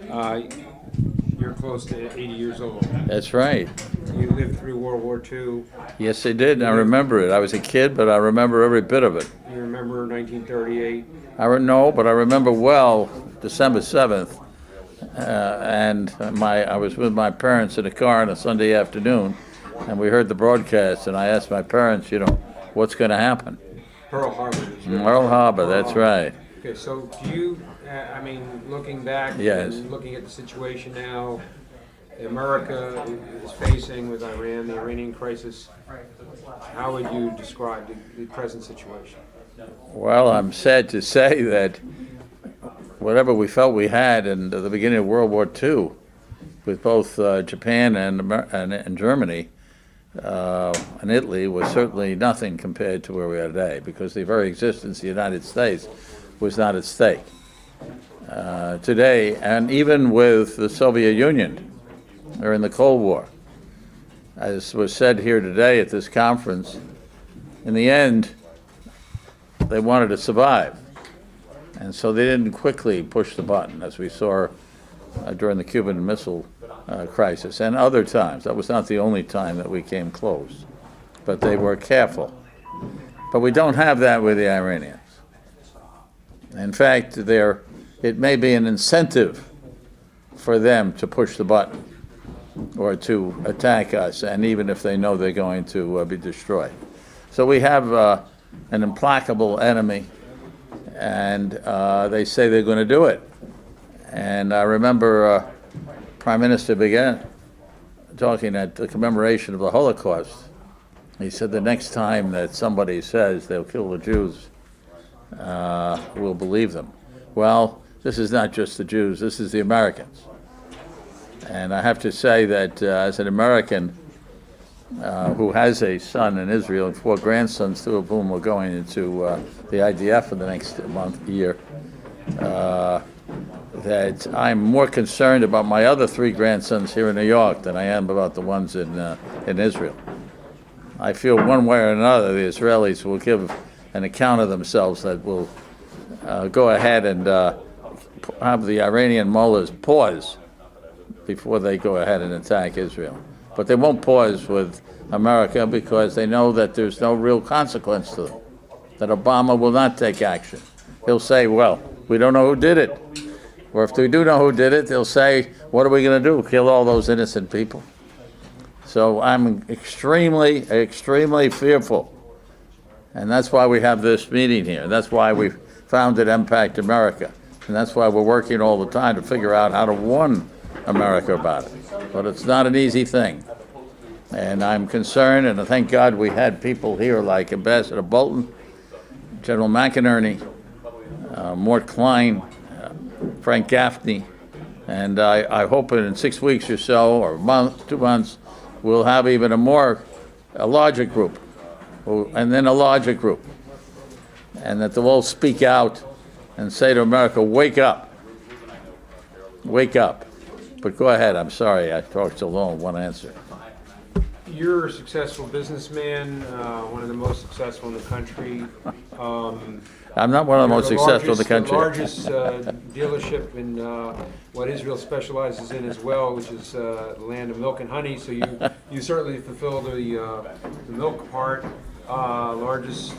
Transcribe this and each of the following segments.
Uh, you're close to 80 years old. That's right. You lived through World War II. Yes, I did. And I remember it. I was a kid, but I remember every bit of it. You remember 1938. No, but I remember well December 7th, and I was with my parents in a car on a Sunday afternoon, and we heard the broadcast, and I asked my parents, what's going to happen? Pearl Harbor. Pearl Harbor, that's right. Okay, so do you, looking back Yes. and looking at the situation now, America is facing with Iran, the Iranian crisis, how would you describe the present situation? Well, I'm sad to say that whatever we felt we had in the beginning of World War II, with both Japan and Germany and Italy, was certainly nothing compared to where we are today, because the very existence of the United States was not at stake. Today, and even with the Soviet Union, or in the Cold War, as was said here today at this conference, in the end, they wanted to survive. And so they didn't quickly push the button, as we saw during the Cuban Missile Crisis and other times. That was not the only time that we came close, but they were careful. But we don't have that with the Iranians. In fact, it may be an incentive for them to push the button or to attack us, and even if they know they're going to be destroyed. So we have an implacable enemy, and they say they're going to do it. And I remember Prime Minister began talking at the commemoration of the Holocaust. He said the next time that somebody says they'll kill the Jews, we'll believe them. Well, this is not just the Jews, this is the Americans. And I have to say that as an American who has a son in Israel and 4 grandsons, 2 of whom are going into the IDF for the next year, that I'm more concerned about my other 3 grandsons here in New York than I am about the ones in Israel. I feel one way or another the Israelis will give an account of themselves that will go ahead and have the Iranian mullahs pause before they go ahead and attack Israel. But they won't pause with America because they know that there's no real consequence to them, that Obama will not take action. He'll say, well, we don't know who did it. Or if we do know who did it, they'll say, what are we going to do? Kill all those innocent people? So I'm extremely, extremely fearful. And that's why we have this meeting here. That's why we founded Impact America. And that's why we're working all the time to figure out how to warn America about it. But it's not an easy thing. And I'm concerned, and thank God we had people here like Ambassador Bolton, General McInerney, Mort Klein, Frank Gaffney, and I hope in 6 weeks or so, or a month, 2 months, we'll have even a larger group, and then a larger group, and that they'll all speak out and say to America, wake up. Wake up. But go ahead, I'm sorry, I talked so long, one answer. You're a successful businessman, one of the most successful in the country. I'm not one of the most successful in the country. The largest dealership in what Israel specializes in as well, which is the land of milk and honey. So you certainly fulfill the milk part. Largest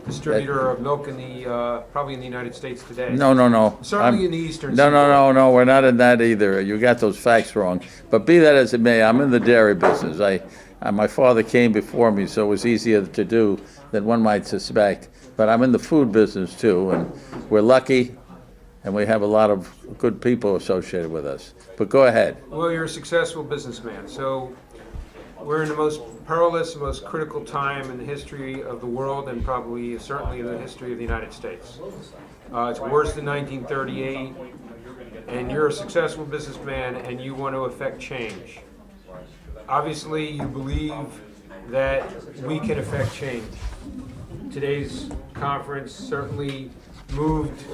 distributor of milk in the probably in the United States today. No. Certainly in the eastern. No, we're not in that either. You got those facts wrong. But be that as it may, I'm in the dairy business. My father came before me, so it was easier to do than one might suspect. But I'm in the food business too, and we're lucky, and we have a lot of good people associated with us. But go ahead. Well, you're a successful businessman, so we're in the most perilous, most critical time in the history of the world, and probably certainly in the history of the United States. It's worse than 1938, and you're a successful businessman, and you want to affect change. Obviously, you believe that we can affect change. Today's conference certainly moved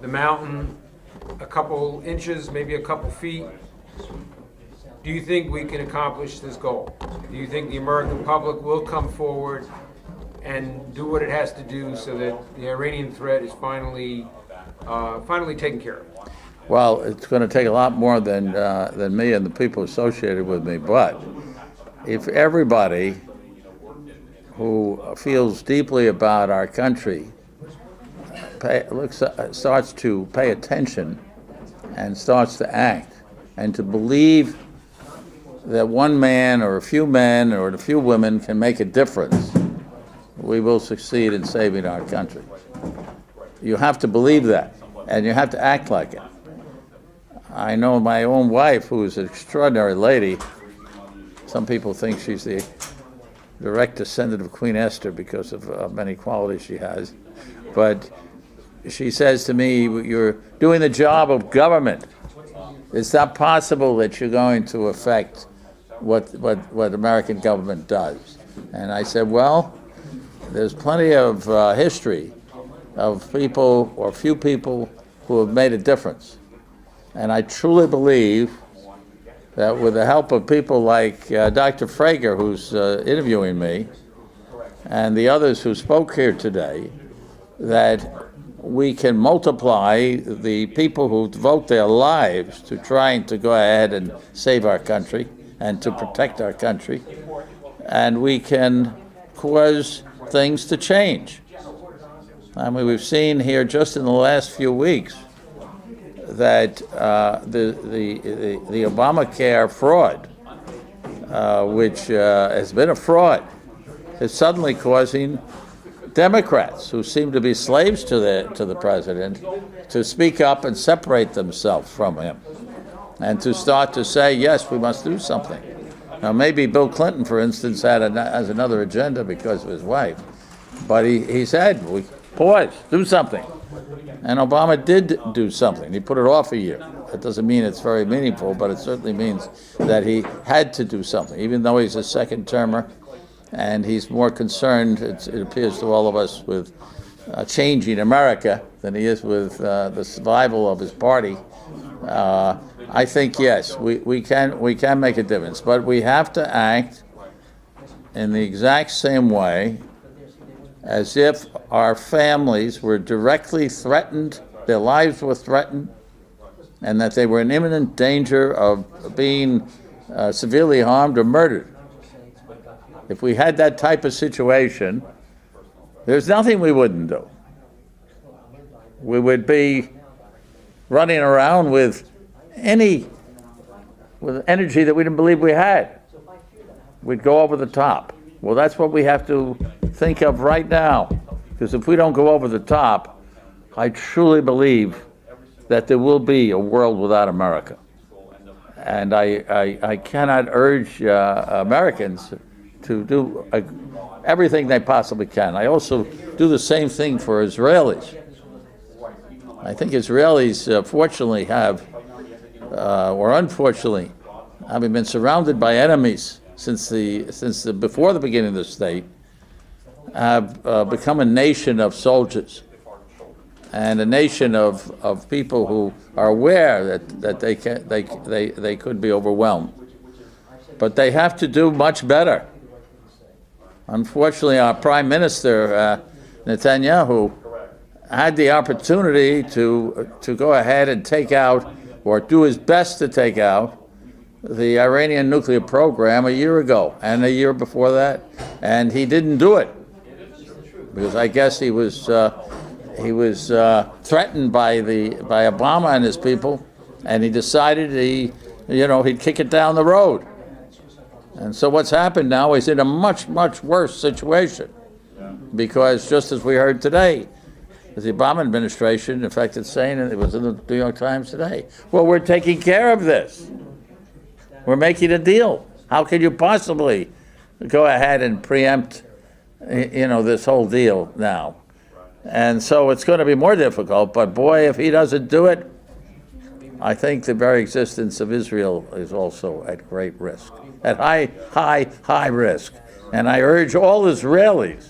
the mountain a couple inches, maybe a couple feet. Do you think we can accomplish this goal? Do you think the American public will come forward and do what it has to do so that the Iranian threat is finally taken care of? Well, it's going to take a lot more than me and the people associated with me. But if everybody who feels deeply about our country starts to pay attention and starts to act and to believe that one man or a few men or a few women can make a difference, we will succeed in saving our country. You have to believe that, and you have to act like it. I know my own wife, who is an extraordinary lady. Some people think she's the direct descendant of Queen Esther because of many qualities she has. But she says to me, "You're doing the job of government. It's not possible that you're going to affect what American government does." And I said, well, there's plenty of history of people or few people who have made a difference. And I truly believe that with the help of people like Dr. Frager, who's interviewing me, and the others who spoke here today, that we can multiply the people who devote their lives to trying to go ahead and save our country and to protect our country, and we can cause things to change. I mean, we've seen here just in the last few weeks that the Obamacare fraud, which has been a fraud, is suddenly causing Democrats, who seem to be slaves to the president, to speak up and separate themselves from him, and to start to say, yes, we must do something. Now, maybe Bill Clinton, for instance, has another agenda because of his wife, but he said, boys, do something. And Obama did do something. He put it off a year. That doesn't mean it's very meaningful, but it certainly means that he had to do something, even though he's a second-termer, and he's more concerned, it appears to all of us, with changing America than he is with the survival of his party. I think, yes, we can make a difference, but we have to act in the exact same way as if our families were directly threatened, their lives were threatened, and that they were in imminent danger of being severely harmed or murdered. If we had that type of situation, there's nothing we wouldn't do. We would be running around with energy that we didn't believe we had. We'd go over the top. Well, that's what we have to think of right now, because if we don't go over the top, I truly believe that there will be a world without America. And I cannot urge Americans to do everything they possibly can. I also do the same thing for Israelis. I think Israelis, fortunately, have, or unfortunately, having been surrounded by enemies since before the beginning of the state, have become a nation of soldiers and a nation of people who are aware that they could be overwhelmed. But they have to do much better. Unfortunately, our Prime Minister, Netanyahu, had the opportunity to go ahead and take out, or do his best to take out, the Iranian nuclear program a year ago and a year before that, and he didn't do it because I guess he was threatened by Obama and his people, and he decided he'd kick it down the road. And so what's happened now is in a much, much worse situation, because just as we heard today, the Obama administration, in fact, it's saying, and it was in the New York Times today, well, we're taking care of this. We're making a deal. How could you possibly go ahead and preempt, this whole deal now? And so it's going to be more difficult, but boy, if he doesn't do it, I think the very existence of Israel is also at great risk, at high risk. And I urge all Israelis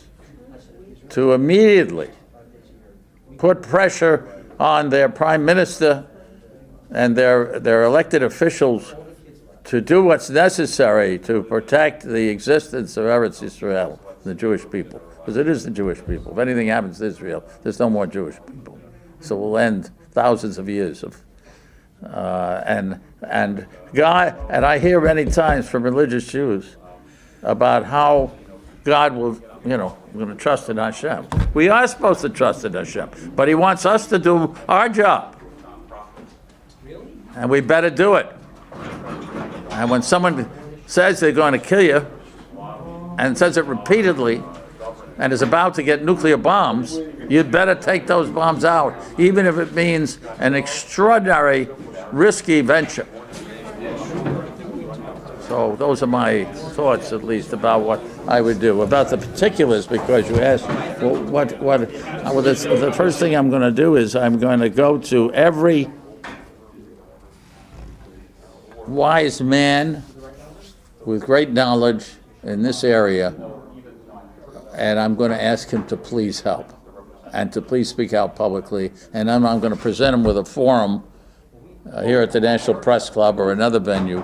to immediately put pressure on their prime minister and their elected officials to do what's necessary to protect the existence of Eretz Yisrael, the Jewish people, because it is the Jewish people. If anything happens to Israel, there's no more Jewish people. So we'll end thousands of years And God, and I hear many times from religious Jews about how God will, we're going to trust in Hashem. We are supposed to trust in Hashem, but He wants us to do our job, and we better do it. And when someone says they're going to kill you, and says it repeatedly, and is about to get nuclear bombs, you'd better take those bombs out, even if it means an extraordinary, risky venture. So those are my thoughts, at least, about what I would do. About the particulars, because you asked, the first thing I'm going to do is I'm going to go to every wise man with great knowledge in this area, and I'm going to ask him to please help and to please speak out publicly. And then I'm going to present him with a forum here at the National Press Club or another venue.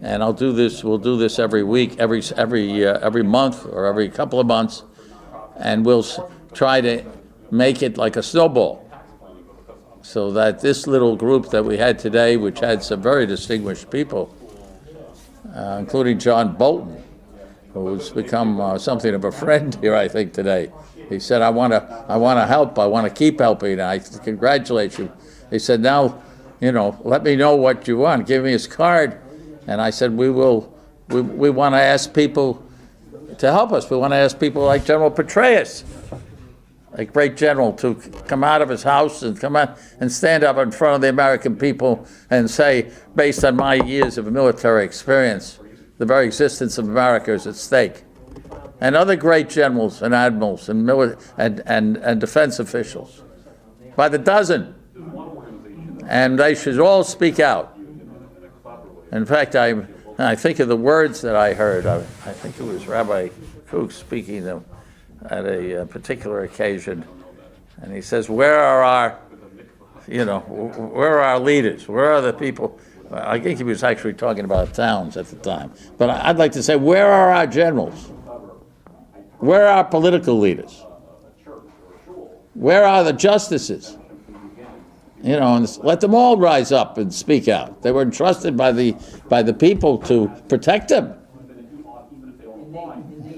And I'll do this. We'll do this every week, every month, or every couple of months, and we'll try to make it like a snowball, so that this little group that we had today, which had some very distinguished people, including John Bolton, who's become something of a friend here, I think, today. He said, "I want to help. I want to keep helping. I congratulate you." He said, "Now, let me know what you want. Give me his card." And I said, we want to ask people to help us. We want to ask people like General Petraeus, a great general, to come out of his house and come out and stand up in front of the American people and say, based on my years of military experience, the very existence of America is at stake. And other great generals and admirals and defense officials, by the dozen. And they should all speak out. In fact, I think of the words that I heard. I think it was Rabbi Kook speaking at a particular occasion, and he says, "Where are our leaders? Where are the people?" I think he was actually talking about towns at the time. But I'd like to say, where are our generals? Where are our political leaders? Where are the justices? And let them all rise up and speak out. They were entrusted by the people to protect them.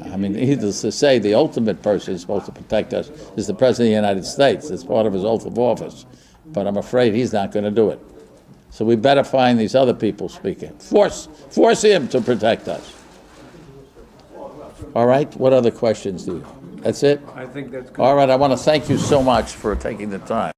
I mean, needless to say, the ultimate person who's supposed to protect us is the President of the United States. It's part of his oath of office. But I'm afraid he's not going to do it. So we better find these other people speaking. Force him to protect us. All right? What other questions do you? That's it? I think that's good. All right, I want to thank you so much for taking the time.